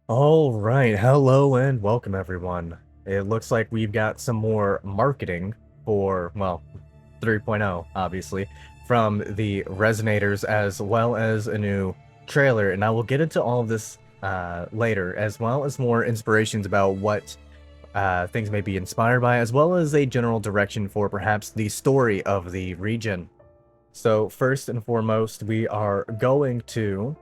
All right, hello and welcome everyone. It looks like we've got some more marketing for, well, 3.0, obviously, from the resonators as well as a new trailer, and I will get into all of this later, as well as more inspirations about what things may be inspired by, as well as a general direction for perhaps the story of the region. So first and foremost, we are going to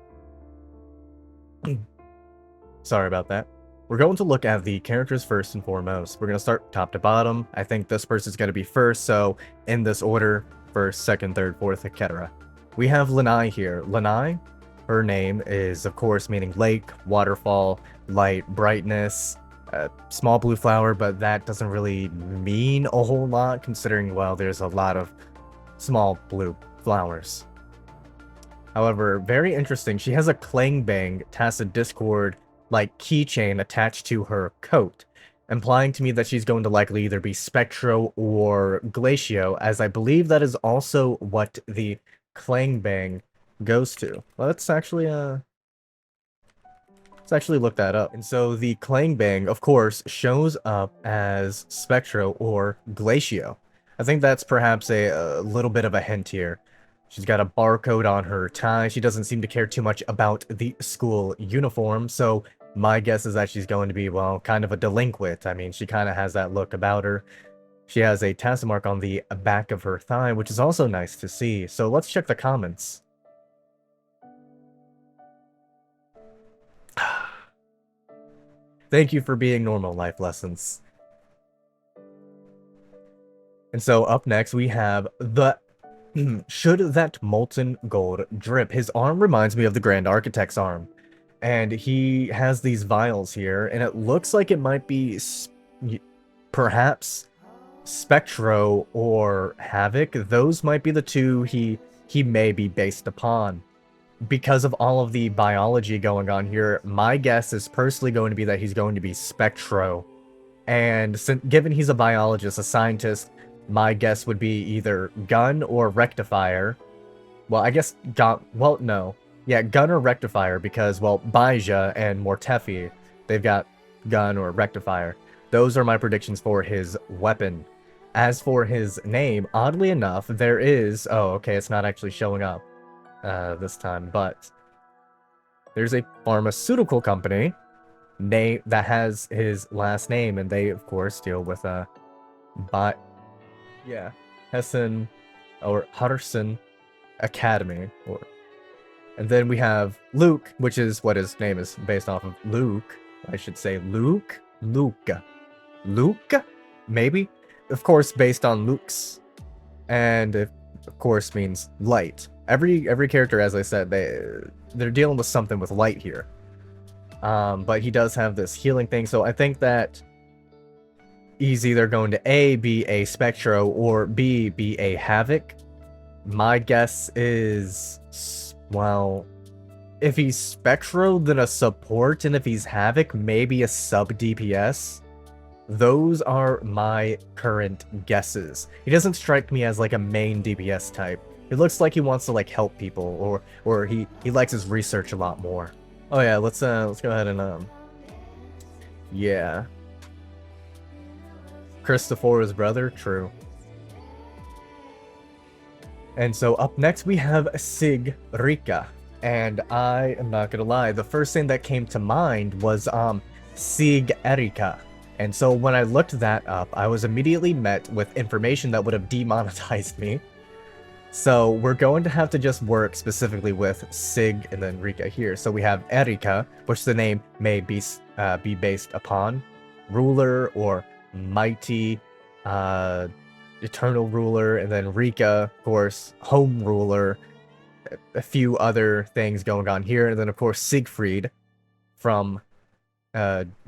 sorry about that. We're going to look at the characters first and foremost. We're going to start top to bottom. I think this person's going to be first, so in this order, first, second, third, fourth, etc. We have Lanai here. Lanai, her name is, of course, meaning lake, waterfall, light, brightness, small blue flower, but that doesn't really mean a whole lot considering, well, there's a lot of small blue flowers. However, very interesting, she has a Clangbang Tacit Discord like keychain attached to her coat, implying to me that she's going to likely either be Spectro or Glacio, as I believe that is also what the Clangbang goes to. Let's actually look that up. And so the Clangbang, of course, shows up as Spectro or Glacio. I think that's perhaps a little bit of a hint here. She's got a barcode on her tie. She doesn't seem to care too much about the school uniform, so my guess is that she's going to be, well, kind of a delinquent. I mean, she kind of has that look about her. She has a tassel mark on the back of her thigh, which is also nice to see. So let's check the comments. Thank you for being normal, life lessons. And so up next we have the should that molten gold drip. His arm reminds me of the Grand Architect's arm. And he has these vials here, and it looks like it might be perhaps Spectro or Havoc. Those might be the two he may be based upon. Because of all of the biology going on here, my guess is personally going to be that he's going to be Spectro. And given he's a biologist, a scientist, my guess would be either Gun or Rectifier. Well, I guess Gun. Well, no. Yeah, Gun or Rectifier because, well, Baija and Mortefi, they've got Gun or Rectifier. Those are my predictions for his weapon. As for his name, oddly enough, there is... Oh, okay, it's not actually showing up this time, but there's a pharmaceutical company name that has his last name, and they, of course, deal with bi yeah, Hessen or Harsen Academy. And then we have Luke, which is what his name is based off of. Luke, I should say Luke, Luke, maybe. Of course, based on Luke's, and it, of course, means light. Every character, as I said, they're dealing with something with light here. But he does have this healing thing, so I think that he's either going to A, be a Spectro, or B, be a Havoc. My guess is, well, if he's Spectro, then a support, and if he's Havoc, maybe a sub-DPS. Those are my current guesses. He doesn't strike me as like a main DPS type. He looks like he wants to like help people, or he likes his research a lot more. Oh yeah, let's go ahead and yeah. Christopher's brother, true. And so up next we have Sigrika. And I am not gonna lie, the first thing that came to mind was Sig Erika. And so when I looked that up, I was immediately met with information that would have demonetized me. So we're going to have to just work specifically with Sig and then Rika here. So we have Erika, which the name may be based upon, ruler or mighty, eternal ruler, and then Rika, of course, home ruler, a few other things going on here, and then of course Siegfried from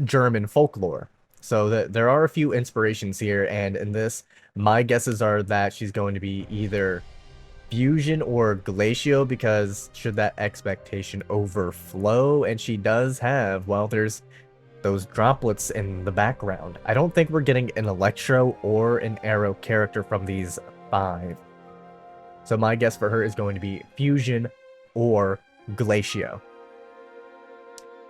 German folklore. So there are a few inspirations here, and in this, my guesses are that she's going to be either Fusion or Glacio, because should that expectation overflow, and she does have, well, there's those droplets in the background. I don't think we're getting an Electro or an Arrow character from these 5. So my guess for her is going to be Fusion or Glacio.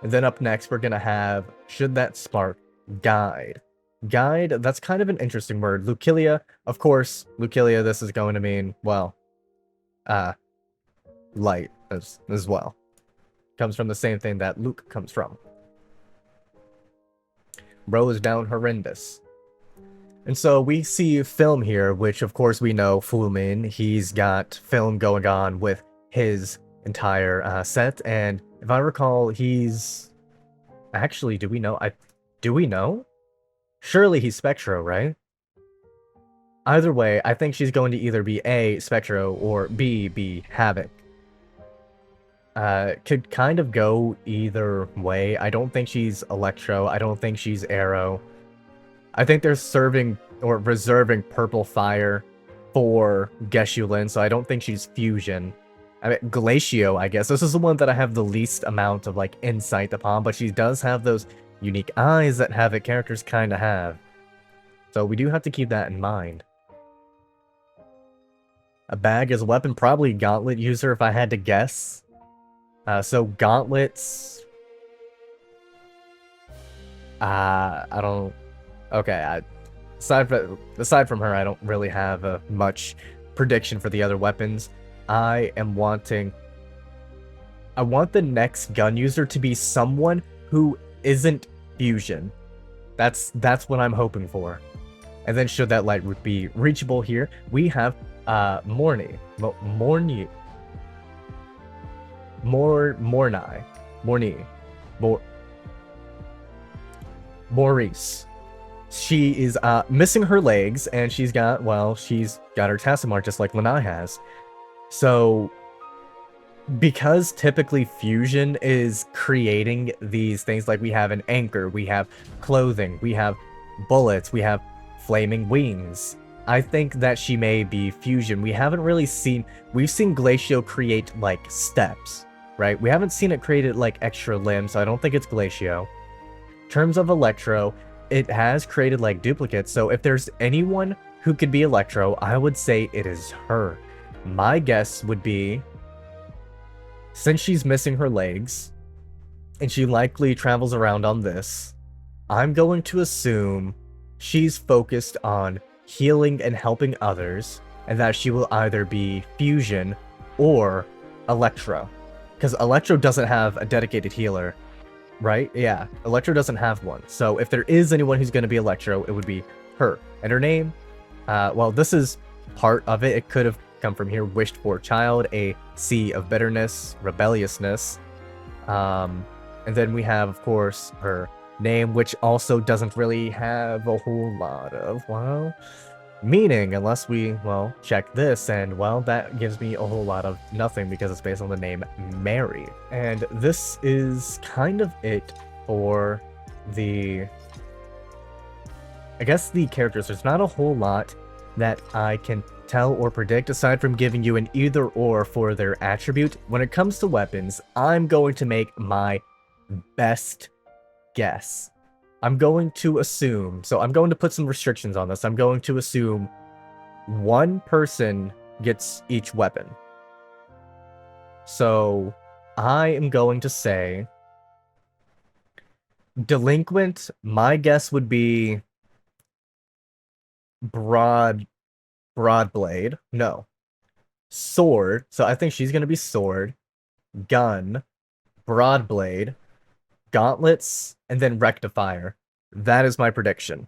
And then up next, we're gonna have Should That Spark Guide. Guide, that's kind of an interesting word. Lucilia, of course, Lucilia, this is going to mean, well, light as well. Comes from the same thing that Luke comes from. Bro is down horrendous. And so we see film here, which of course we know Fullmin, he's got film going on with his entire set, and if I recall, he's... Actually, do we know? Do we know? Surely he's Spectro, right? Either way, I think she's going to either be A, Spectro, or B, be Havoc. Could kind of go either way. I don't think she's Electro. I don't think she's Arrow. I think they're serving or reserving Purple Fire for Geshulin, so I don't think she's Fusion. I mean, Glacio, I guess. This is the one that I have the least amount of, like, insight upon, but she does have those unique eyes that Havoc characters kind of have. So we do have to keep that in mind. A bag as a weapon, probably Gauntlet user if I had to guess. So Gauntlets... I don't... Okay, aside from her, I don't really have much prediction for the other weapons. I want the next gun user to be someone who isn't Fusion. That's what I'm hoping for. And then should that light be reachable here, we have Morni. Maurice. She is missing her legs, and she's got her Tassimar just like Lanai has. So, because typically Fusion is creating these things, like we have an anchor, we have clothing, we have bullets, we have flaming wings, I think that she may be Fusion. We haven't really seen... We've seen Glacio create, like, steps, right? We haven't seen it created, like, extra limbs, so I don't think it's Glacio. In terms of Electro, it has created, like, duplicates, so if there's anyone who could be Electro, I would say it is her. My guess would be, since she's missing her legs, and she likely travels around on this, I'm going to assume she's focused on healing and helping others, and that she will either be Fusion or Electro. Because Electro doesn't have a dedicated healer, right? Yeah, Electro doesn't have one. So if there is anyone who's going to be Electro, it would be her. And her name, well, this is part of it. It could have come from here. Wished for child, a sea of bitterness, rebelliousness. And then we have, of course, her name, which also doesn't really have a whole lot of, well, meaning, unless we, well, check this, and, well, that gives me a whole lot of nothing because it's based on the name Mary. And this is kind of it for the, I guess, the characters. There's not a whole lot that I can tell or predict aside from giving you an either or for their attribute. When it comes to weapons, I'm going to make my best guess. I'm going to assume, so I'm going to put some restrictions on this. I'm going to assume one person gets each weapon. So I am going to say Delinquent, my guess would be Broadblade. No. Sword. So I think she's going to be Sword, Gun, Broadblade, Gauntlets, and then Rectifier. That is my prediction.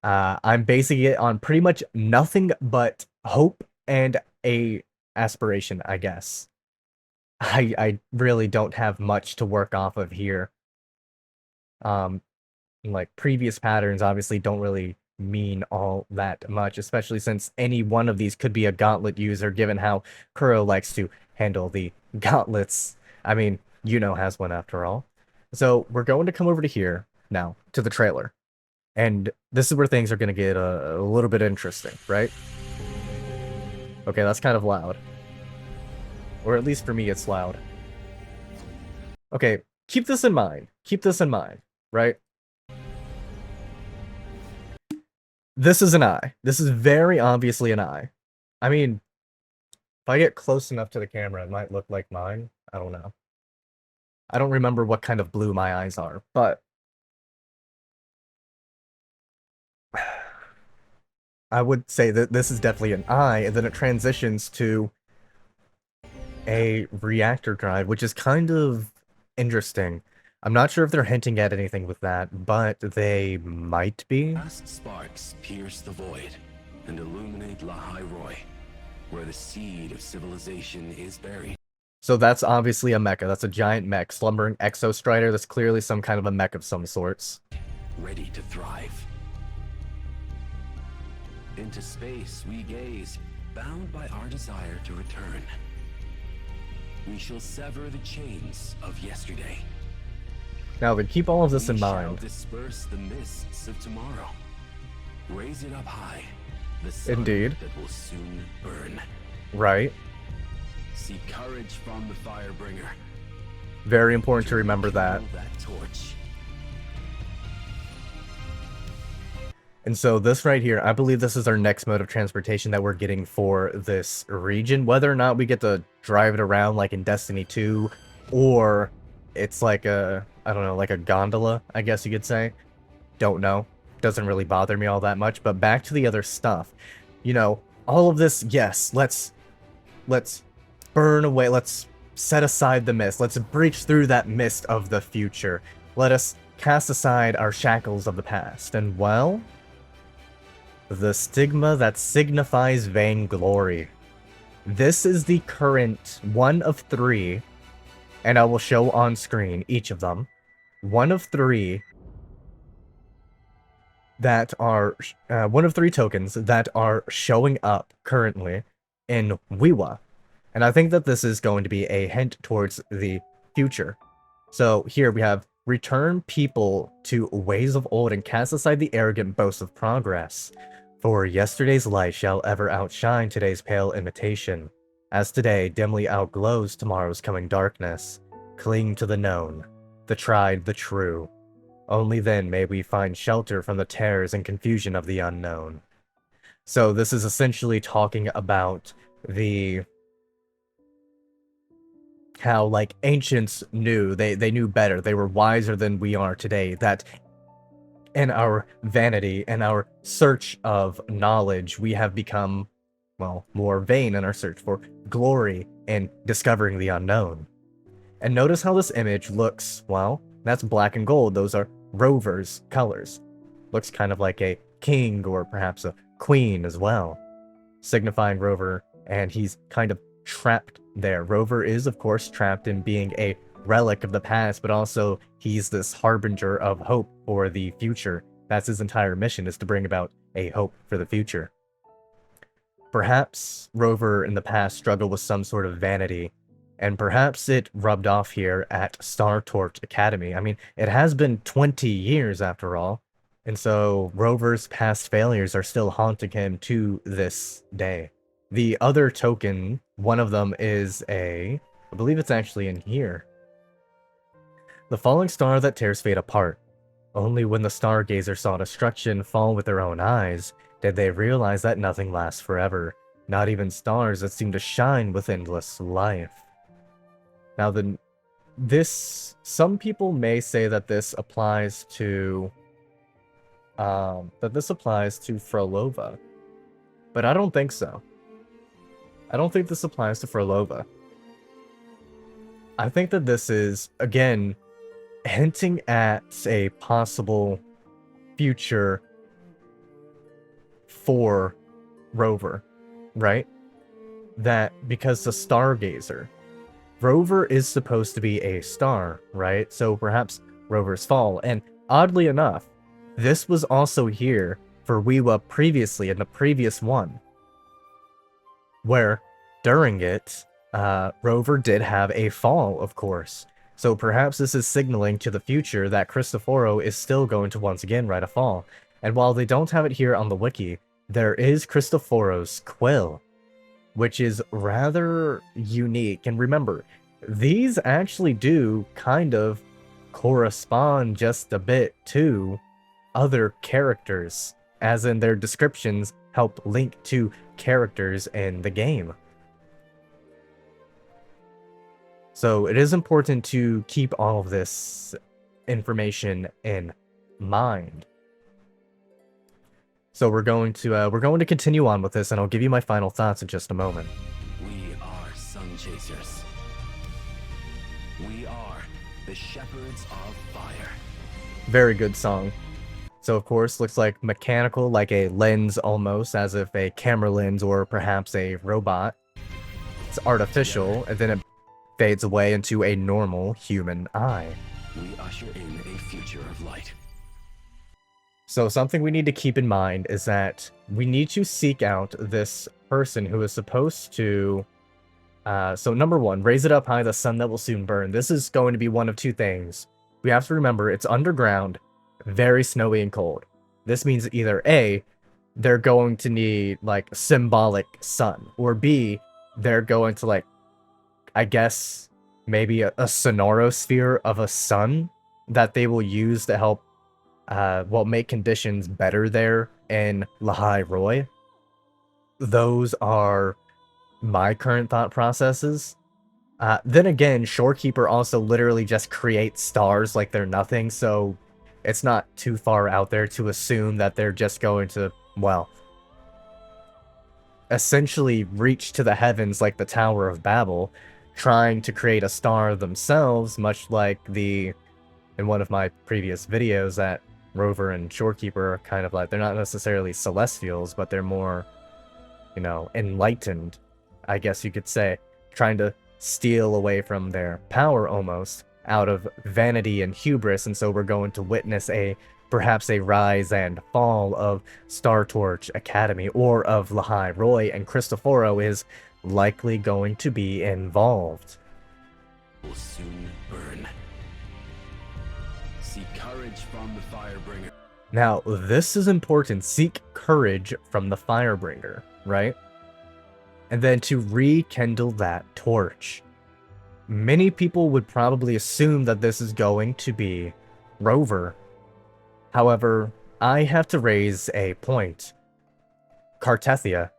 I'm basing it on pretty much nothing but hope and a aspiration, I guess. I really don't have much to work off of here. Like, previous patterns obviously don't really mean all that much, especially since any one of these could be a Gauntlet user, given how Kruo likes to handle the gauntlets. I mean, Yuno has one after all. So we're going to come over to here now, to the trailer. And this is where things are going to get a little bit interesting, right? Okay, that's kind of loud. Or at least for me, it's loud. Okay, keep this in mind. Keep this in mind, right? This is an eye. This is very obviously an eye. I mean, if I get close enough to the camera, it might look like mine. I don't know. I don't remember what kind of blue my eyes are, but I would say that this is definitely an eye, and then it transitions to a reactor drive, which is kind of interesting. I'm not sure if they're hinting at anything with that, but they might be. Vast sparks pierce the void and illuminate Lahai-Roi, where the seed of civilization is buried. So that's obviously a mecha. That's a giant mech. Slumbering Exostrider, that's clearly some kind of a mech of some sorts. Ready to thrive. Into space we gaze, bound by our desire to return. We shall sever the chains of yesterday. Now then, keep all of this in We shall mind. disperse the mists of tomorrow. Raise it up high, the sun Indeed. that will soon burn. Right. Seek courage from the Firebringer. Very important to remember that. That torch. And so this right here, I believe this is our next mode of transportation that we're getting for this region. Whether or not we get to drive it around like in Destiny 2, or it's like a, I don't know, like a gondola, I guess you could say. Don't know. Doesn't really bother me all that much. But back to the other stuff. You know, all of this, yes, let's burn away, let's set aside the mist. Let's breach through that mist of the future. Let us cast aside our shackles of the past. And well, the stigma that signifies vainglory. This is the current one of 3, and I will show on screen each of them. One of 3 that are, one of 3 tokens that are showing up currently in Whiwa. And I think that this is going to be a hint towards the future. So here we have, return people to ways of old and cast aside the arrogant boasts of progress. For yesterday's light shall ever outshine today's pale imitation. As today dimly outglows tomorrow's coming darkness, cling to the known, the tried, the true. Only then may we find shelter from the terrors and confusion of the unknown. So this is essentially talking about how like ancients knew, they knew better, they were wiser than we are today, that in our vanity and our search of knowledge, we have become, well, more vain in our search for glory and discovering the unknown. And notice how this image looks, well, that's black and gold, those are Rover's colors. Looks kind of like a king or perhaps a queen as well, signifying Rover, and he's kind of trapped there. Rover is, of course, trapped in being a relic of the past, but also he's this harbinger of hope for the future. That's his entire mission, is to bring about a hope for the future. Perhaps Rover in the past struggled with some sort of vanity, and perhaps it rubbed off here at Star Torch Academy. I mean, it has been 20 years after all, and so Rover's past failures are still haunting him to this day. The other token, one of them is I believe it's actually in here. The falling star that tears fate apart. Only when the stargazer saw destruction fall with their own eyes did they realize that nothing lasts forever, not even stars that seem to shine with endless life. Now some people may say that this applies to Frolova, but I don't think so. I don't think this applies to Frolova. I think that this is, again, hinting at a possible future for Rover, right? That because the Stargazer, Rover is supposed to be a star, right? So perhaps Rover's fall. And oddly enough, this was also here for Whiwa previously in the previous one, where during it, Rover did have a fall, of course. So perhaps this is signaling to the future that Cristoforo is still going to once again write a fall. And while they don't have it here on the wiki, there is Cristoforo's quill, which is rather unique. And remember, these actually do kind of correspond just a bit to other characters, as in their descriptions help link to characters in the game. So it is important to keep all of this information in mind. So we're going to continue on with this, and I'll give you my final thoughts in just a moment. We are sun chasers. We are the shepherds of fire. Very good song. So of course, looks like mechanical, like a lens almost, as if a camera lens or perhaps a robot. It's artificial, and then it fades away into a normal human eye. We usher in a future of light. So something we need to keep in mind is that we need to seek out this person who is supposed to... so number one, raise it up high, the sun that will soon burn. This is going to be one of two things. We have to remember it's underground, very snowy and cold. This means either A, they're going to need like symbolic sun, or B, they're going to like, I guess, maybe a sonorosphere of a sun that they will use to help make conditions better there in Lahai Roy. Those are my current thought processes. Then again, Shorekeeper also literally just creates stars like they're nothing, so it's not too far out there to assume that they're just going to, well, essentially reach to the heavens like the Tower of Babel, trying to create a star themselves, much like in one of my previous videos that Rover and Shorekeeper are kind of like, they're not necessarily celestials, but they're more, you know, enlightened, I guess you could say, trying to steal away from their power almost out of vanity and hubris. And so we're going to witness perhaps a rise and fall of Star Torch Academy or of Lahai Roy, and Cristoforo is likely going to be involved. Will soon burn. Seek courage from the Firebringer. Now, this is important. Seek courage from the Firebringer, right? And then to rekindle that torch. Many people would probably assume that this is going to be Rover. However, I have to raise a point. Cartethia.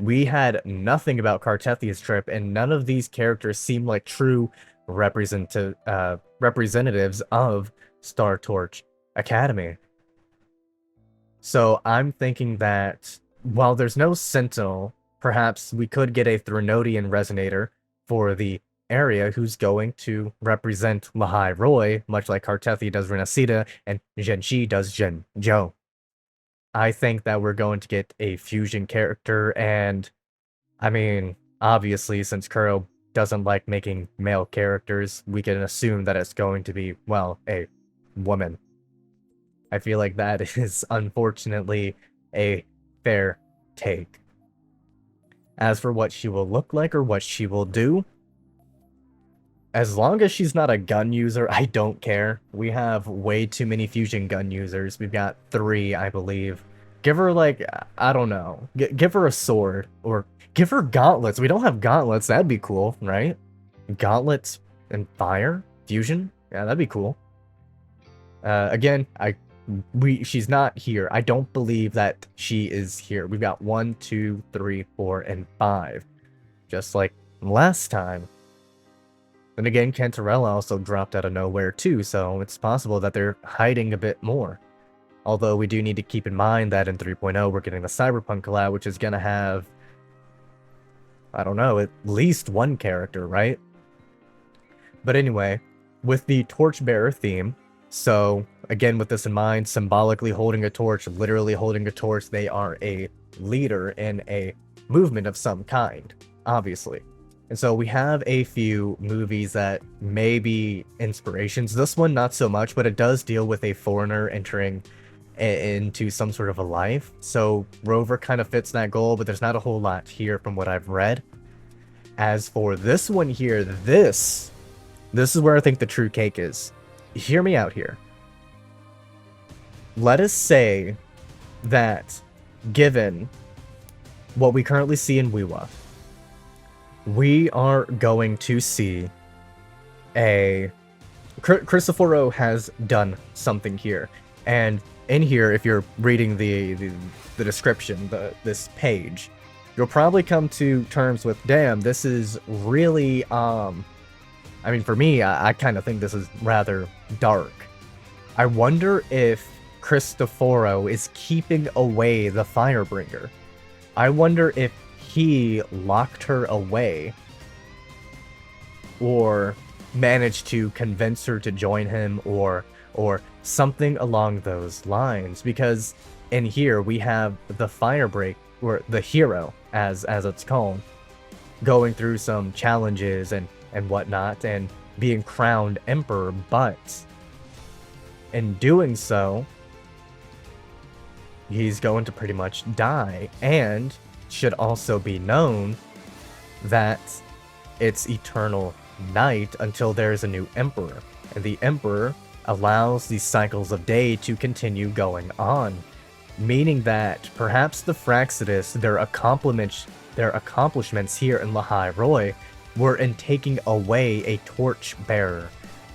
We had nothing about Cartethia's trip, and none of these characters seem like true representatives of Star Torch Academy. So I'm thinking that while there's no Sentinel, perhaps we could get a Threnodian resonator for the area who's going to represent Lahai Roy, much like Cartethia does Renacida and Genshi does Genjo. I think that we're going to get a fusion character, and I mean, obviously, since Kuro doesn't like making male characters, we can assume that it's going to be, well, a woman. I feel like that is unfortunately a fair take. As for what she will look like or what she will do, as long as she's not a gun user, I don't care. We have way too many fusion gun users. We've got 3, I believe. Give her, like, I don't know. Give her a sword. Or give her gauntlets. We don't have gauntlets. That'd be cool, right? Gauntlets and fire? Fusion? Yeah, that'd be cool. Again, she's not here. I don't believe that she is here. We've got 1, 2, 3, 4, and 5. Just like last time. Then again, Cantarella also dropped out of nowhere too, so it's possible that they're hiding a bit more. Although we do need to keep in mind that in 3.0 we're getting the Cyberpunk collab, which is gonna have, I don't know, at least one character, right? But anyway, with the Torchbearer theme, so again with this in mind, symbolically holding a torch, literally holding a torch, they are a leader in a movement of some kind, obviously. And so we have a few movies that may be inspirations. This one, not so much, but it does deal with a foreigner entering into some sort of a life. So Rover kind of fits that goal, but there's not a whole lot here from what I've read. As for this one here, this is where I think the true cake is. Hear me out here. Let us say that given what we currently see in Wuwa, we are going to see Cristoforo has done something here. And in here, if you're reading the description, this page, you'll probably come to terms with, damn, this is really I mean, for me, I kind of think this is rather dark. I wonder if Cristoforo is keeping away the Firebringer. I wonder if he locked her away or managed to convince her to join him or something along those lines, because in here we have the Firebreak, or the hero as it's called, going through some challenges and whatnot and being crowned emperor, but in doing so he's going to pretty much die. And should also be known that it's eternal night until there's a new emperor, and the emperor allows these cycles of day to continue going on, meaning that perhaps the Fraxidus, their accomplishments here in Lahai Roi were in taking away a torch bearer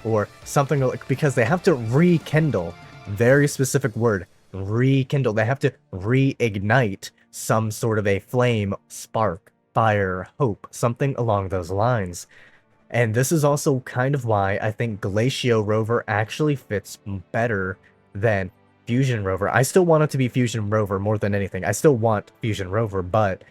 or something, like, because they have to rekindle, very specific word, rekindle, they have to reignite some sort of a flame, spark, fire, hope, something along those lines. And this is also kind of why I think Glacio Rover actually fits better than Fusion Rover. I still want it to be Fusion Rover more than anything. I still want Fusion Rover, but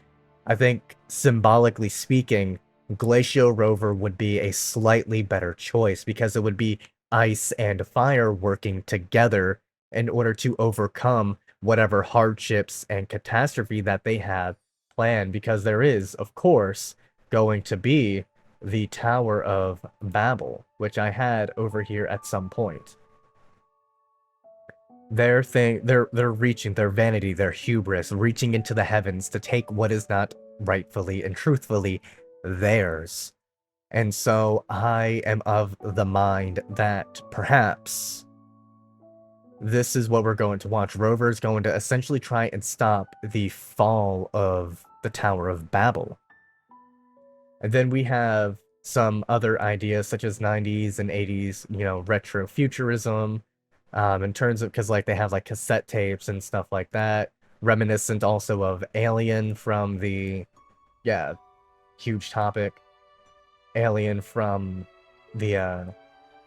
I think symbolically speaking, Glacio Rover would be a slightly better choice, because it would be ice and fire working together in order to overcome whatever hardships and catastrophe that they have planned, because there is, of course, going to be the Tower of Babel, which I had over here at some point. They're reaching their vanity, their hubris, reaching into the heavens to take what is not rightfully and truthfully theirs. And so I am of the mind that perhaps this is what we're going to watch. Rover is going to essentially try and stop the fall of the Tower of Babel. And then we have some other ideas such as 90s and 80s, you know, retro futurism, in terms of, because like they have like cassette tapes and stuff like that, reminiscent also of Alien from the, yeah, huge topic, Alien from the,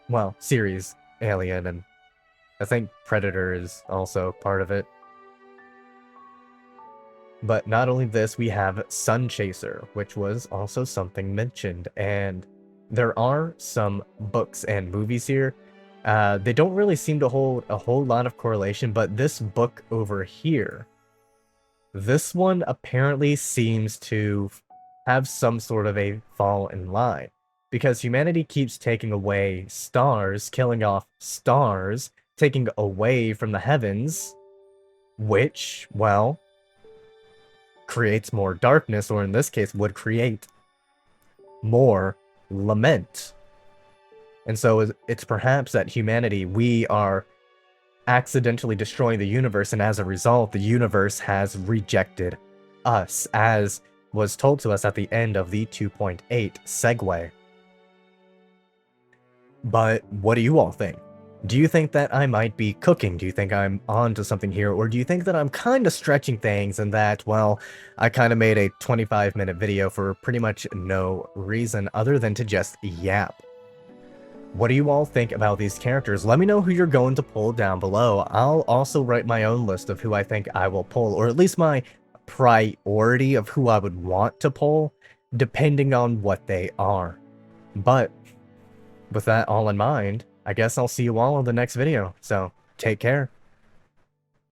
well, series Alien, and I think Predator is also part of it. But not only this, we have Sun Chaser, which was also something mentioned, and there are some books and movies here. They don't really seem to hold a whole lot of correlation, but this book over here, this one apparently seems to have some sort of a fall in line, because humanity keeps taking away stars, killing off stars, taking away from the heavens, which, well, creates more darkness, or in this case would create more lament. And so it's perhaps that humanity, we are accidentally destroying the universe, and as a result the universe has rejected us, as was told to us at the end of the 2.8 segue. But what do you all think? Do you think that I might be cooking? Do you think I'm onto something here? Or do you think that I'm kind of stretching things and that, well, I kind of made a 25-minute video for pretty much no reason other than to just yap? What do you all think about these characters? Let me know who you're going to pull down below. I'll also write my own list of who I think I will pull, or at least my priority of who I would want to pull, depending on what they are. But with that all in mind, I guess I'll see you all in the next video, so take care.